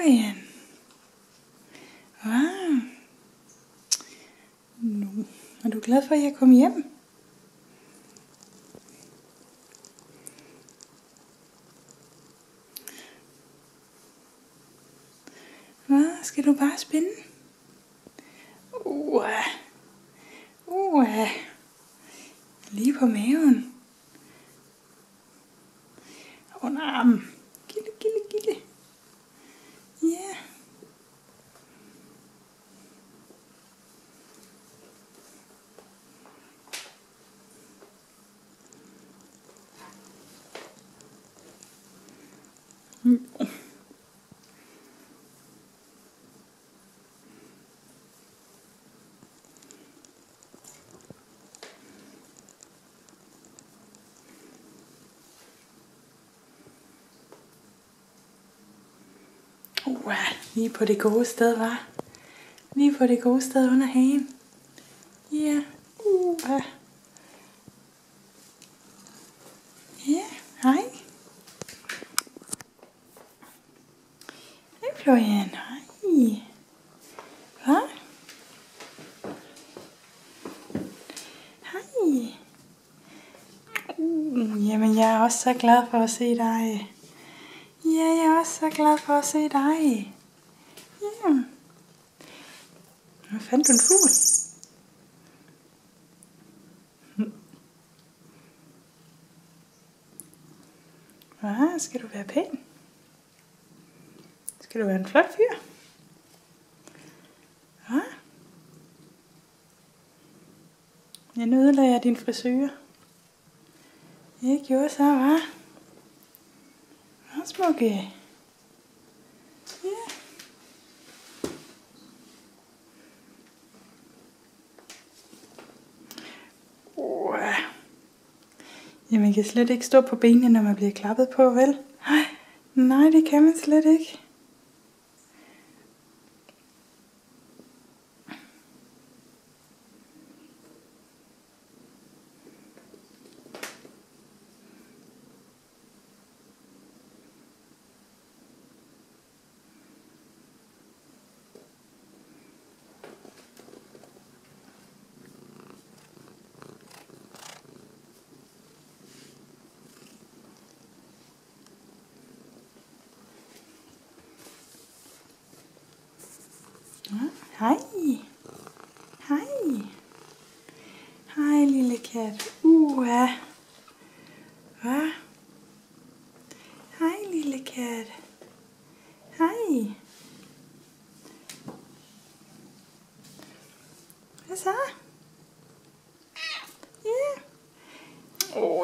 Florian. Wow. Nu er du glad for, at jeg kom hjem? Hvad? Skal du bare spænde? Lige på maven. Under armen. Gilde. Ja. Lige på det gode sted, var. Lige på det gode sted under hagen. Ja. Ja, hej. Hej, Florian. Hej. Hvad? Hej. Jamen, jeg er også så glad for at se dig. Ja, jeg er også så glad for at se dig. Ja. Hvor fandt du en fugl? Hvad? Skal du være pæn? Skal du være en flot fyr? Hvad? Jeg ødelagde din frisure. Jeg gjorde så, hva'? Hvad, smukke? Ja. Jamen, man kan slet ikke stå på benene, når man bliver klappet på, vel? Nej, det kan man slet ikke. Hej. Hej. Hej, lille kat. Hvad? Hej, lille kat. Hej. Hvad så? Ja.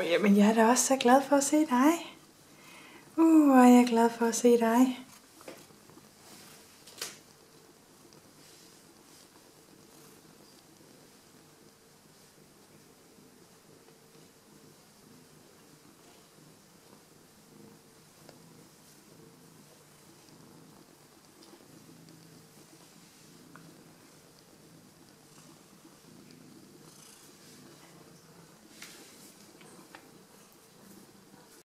Jamen, jeg er da også så glad for at se dig. Jeg er glad for at se dig.